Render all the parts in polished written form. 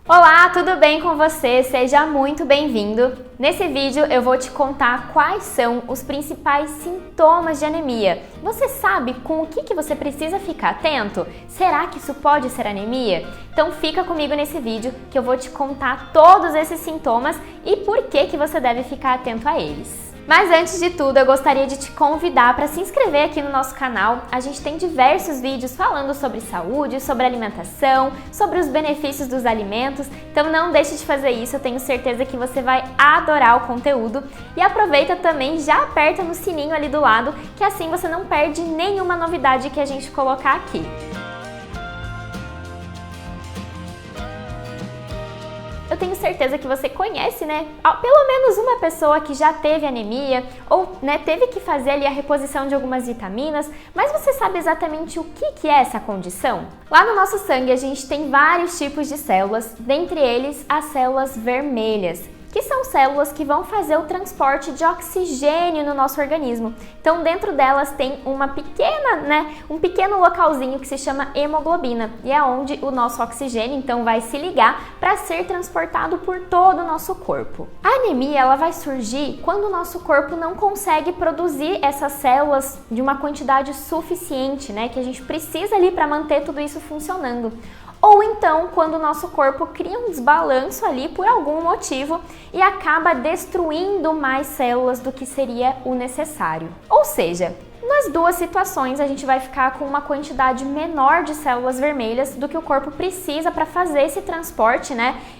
Olá, tudo bem com você? Seja muito bem-vindo! Nesse vídeo eu vou te contar quais são os principais sintomas de anemia. Você sabe com o que você precisa ficar atento? Será que isso pode ser anemia? Então fica comigo nesse vídeo que eu vou te contar todos esses sintomas e por que você deve ficar atento a eles. Mas antes de tudo, eu gostaria de te convidar para se inscrever aqui no nosso canal. A gente tem diversos vídeos falando sobre saúde, sobre alimentação, sobre os benefícios dos alimentos. Então não deixe de fazer isso, eu tenho certeza que você vai adorar o conteúdo. E aproveita também, já aperta no sininho ali do lado, que assim você não perde nenhuma novidade que a gente colocar aqui. Eu tenho certeza que você conhece, pelo menos uma pessoa que já teve anemia ou, teve que fazer ali a reposição de algumas vitaminas, mas você sabe exatamente o que é essa condição? Lá no nosso sangue a gente tem vários tipos de células, dentre eles as células vermelhas, que são células que vão fazer o transporte de oxigênio no nosso organismo. Então, dentro delas tem um pequeno localzinho que se chama hemoglobina, e é onde o nosso oxigênio então vai se ligar para ser transportado por todo o nosso corpo. A anemia ela vai surgir quando o nosso corpo não consegue produzir essas células de uma quantidade suficiente, que a gente precisa ali para manter tudo isso funcionando. Ou então, quando o nosso corpo cria um desbalanço ali por algum motivo e acaba destruindo mais células do que seria o necessário. Ou seja, nas duas situações a gente vai ficar com uma quantidade menor de células vermelhas do que o corpo precisa para fazer esse transporte,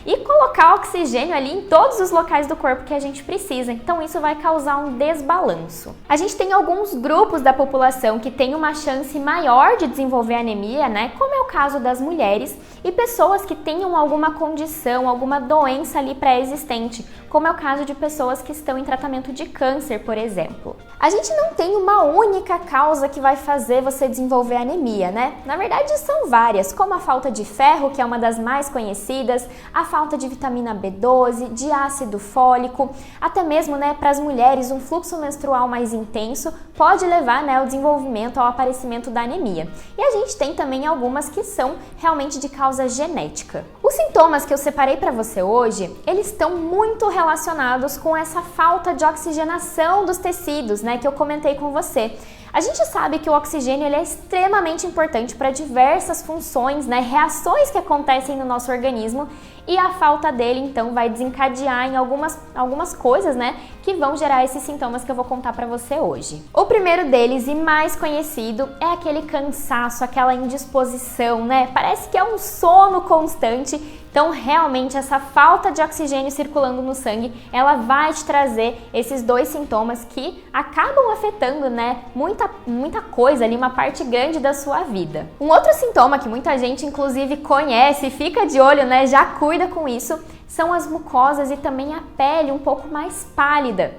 e colocar oxigênio ali em todos os locais do corpo que a gente precisa. Então isso vai causar um desbalanço. A gente tem alguns grupos da população que tem uma chance maior de desenvolver anemia, como é o caso das mulheres e pessoas que tenham alguma condição, alguma doença ali pré-existente, como é o caso de pessoas que estão em tratamento de câncer, por exemplo. A gente não tem uma única causa que vai fazer você desenvolver anemia, Na verdade, são várias, como a falta de ferro, que é uma das mais conhecidas, a falta de vitamina B12, de ácido fólico, até mesmo, para as mulheres, um fluxo menstrual mais intenso pode levar, ao desenvolvimento, ao aparecimento da anemia. E a gente tem também algumas que são realmente de causa genética. Os sintomas que eu separei para você hoje, eles estão muito relacionados com essa falta de oxigenação dos tecidos, que eu comentei com você. A gente sabe que o oxigênio ele é extremamente importante para diversas funções, reações que acontecem no nosso organismo, e a falta dele então vai desencadear em algumas coisas, que vão gerar esses sintomas que eu vou contar para você hoje. O primeiro deles e mais conhecido é aquele cansaço, aquela indisposição, Parece que é um sono constante. Então, realmente, essa falta de oxigênio circulando no sangue, ela vai te trazer esses dois sintomas que acabam afetando, muita coisa ali, uma parte grande da sua vida. Um outro sintoma que muita gente, inclusive, conhece, fica de olho, já cuida com isso, são as mucosas e também a pele um pouco mais pálida.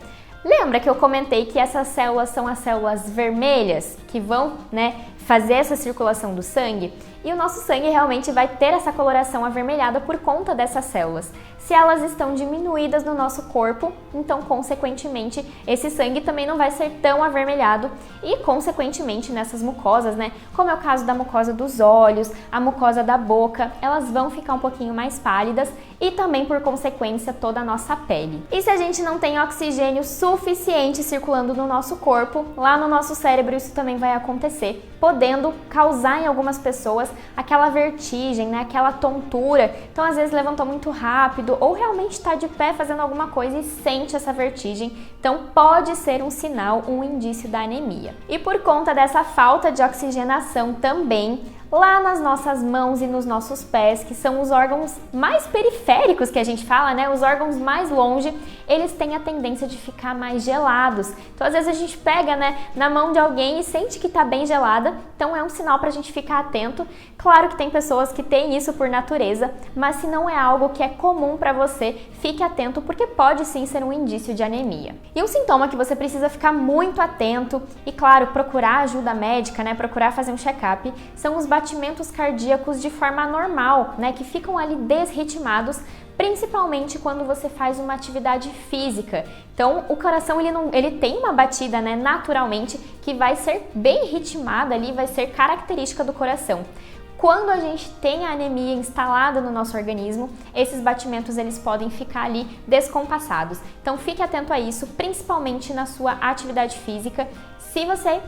Lembra que eu comentei que essas células são as células vermelhas que vão, fazer essa circulação do sangue? E o nosso sangue realmente vai ter essa coloração avermelhada por conta dessas células. Se elas estão diminuídas no nosso corpo, então, consequentemente, esse sangue também não vai ser tão avermelhado e, consequentemente, nessas mucosas, como é o caso da mucosa dos olhos, a mucosa da boca, elas vão ficar um pouquinho mais pálidas e também, por consequência, toda a nossa pele. E se a gente não tem oxigênio suficiente circulando no nosso corpo, lá no nosso cérebro isso também vai acontecer, podendo causar em algumas pessoas aquela vertigem, aquela tontura. Então, às vezes, levantou muito rápido ou realmente está de pé fazendo alguma coisa e sente essa vertigem. Então, pode ser um sinal, um indício da anemia. E por conta dessa falta de oxigenação também, lá nas nossas mãos e nos nossos pés, que são os órgãos mais periféricos que a gente fala, os órgãos mais longe, eles têm a tendência de ficar mais gelados. Então, às vezes a gente pega, na mão de alguém e sente que está bem gelada, então é um sinal para a gente ficar atento. Claro que tem pessoas que têm isso por natureza, mas se não é algo que é comum para você, fique atento, porque pode sim ser um indício de anemia. E um sintoma que você precisa ficar muito atento e, claro, procurar ajuda médica, procurar fazer um check-up, são os batimentos cardíacos de forma anormal, que ficam ali desritmados, principalmente quando você faz uma atividade física. Então, o coração ele tem uma batida, naturalmente, que vai ser bem ritmada ali, vai ser característica do coração. quando a gente tem a anemia instalada no nosso organismo, esses batimentos eles podem ficar ali descompassados. Então fique atento a isso, principalmente na sua atividade física. Se você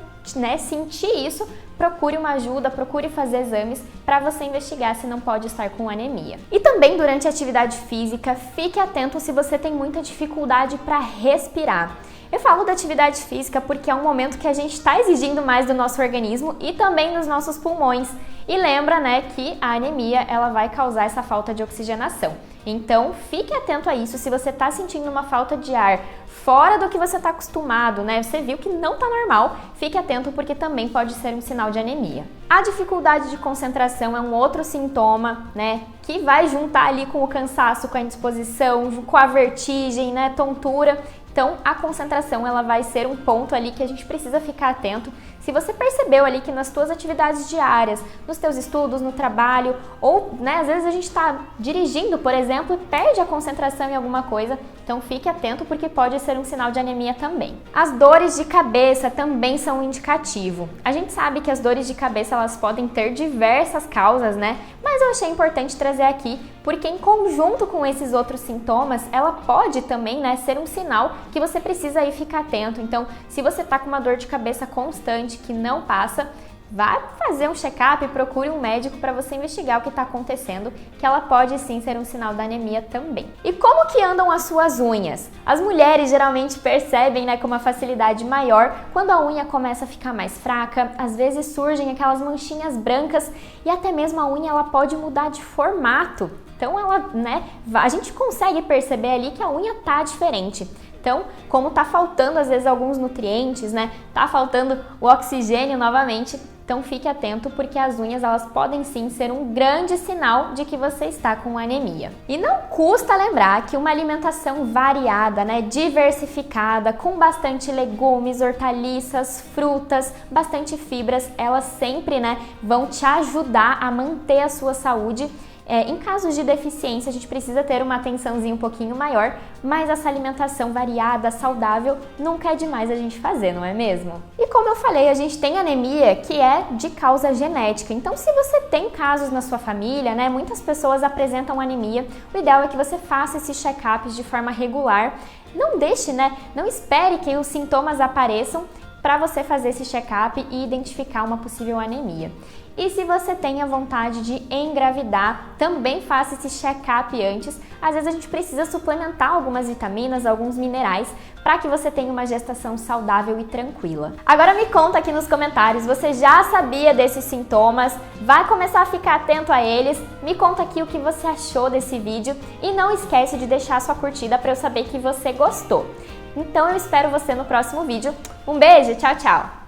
sentir isso, procure uma ajuda, procure fazer exames para você investigar se não pode estar com anemia. E também durante a atividade física, fique atento se você tem muita dificuldade para respirar. Eu falo da atividade física porque é um momento que a gente está exigindo mais do nosso organismo e também dos nossos pulmões. E lembra, que a anemia ela vai causar essa falta de oxigenação. Então, fique atento a isso. Se você está sentindo uma falta de ar fora do que você está acostumado, você viu que não está normal, fique atento porque também pode ser um sinal de anemia. A dificuldade de concentração é um outro sintoma, que vai juntar ali com o cansaço, com a indisposição, com a vertigem, tontura. Então, a concentração ela vai ser um ponto ali que a gente precisa ficar atento. Se você percebeu ali que nas suas atividades diárias, nos teus estudos, no trabalho, ou às vezes a gente está dirigindo, por exemplo, e perde a concentração em alguma coisa, então fique atento porque pode ser um sinal de anemia também. As dores de cabeça também são um indicativo. A gente sabe que as dores de cabeça elas podem ter diversas causas, mas eu achei importante trazer aqui porque em conjunto com esses outros sintomas, ela pode também ser um sinal que você precisa aí ficar atento. Então, se você está com uma dor de cabeça constante que não passa, vá fazer um check-up e procure um médico para você investigar o que está acontecendo, que ela pode sim ser um sinal da anemia também. E como que andam as suas unhas? As mulheres geralmente percebem com uma facilidade maior quando a unha começa a ficar mais fraca, às vezes surgem aquelas manchinhas brancas e até mesmo a unha ela pode mudar de formato. Então a gente consegue perceber ali que a unha tá diferente. Então, como tá faltando às vezes alguns nutrientes, tá faltando o oxigênio novamente, então fique atento porque as unhas elas podem sim ser um grande sinal de que você está com anemia. E não custa lembrar que uma alimentação variada, diversificada, com bastante legumes, hortaliças, frutas, bastante fibras, elas sempre vão te ajudar a manter a sua saúde. Em casos de deficiência, a gente precisa ter uma atençãozinha um pouquinho maior, mas essa alimentação variada, saudável, nunca é demais a gente fazer, não é mesmo? E como eu falei, a gente tem anemia que é de causa genética. Então, se você tem casos na sua família, muitas pessoas apresentam anemia, o ideal é que você faça esses check-ups de forma regular. Não deixe, não espere que os sintomas apareçam para você fazer esse check-up e identificar uma possível anemia. E se você tem a vontade de engravidar, também faça esse check-up antes. Às vezes a gente precisa suplementar algumas vitaminas, alguns minerais, para que você tenha uma gestação saudável e tranquila. Agora me conta aqui nos comentários, você já sabia desses sintomas? Vai começar a ficar atento a eles? Me conta aqui o que você achou desse vídeo e não esquece de deixar a sua curtida para eu saber que você gostou. Então eu espero você no próximo vídeo. Um beijo, tchau, tchau!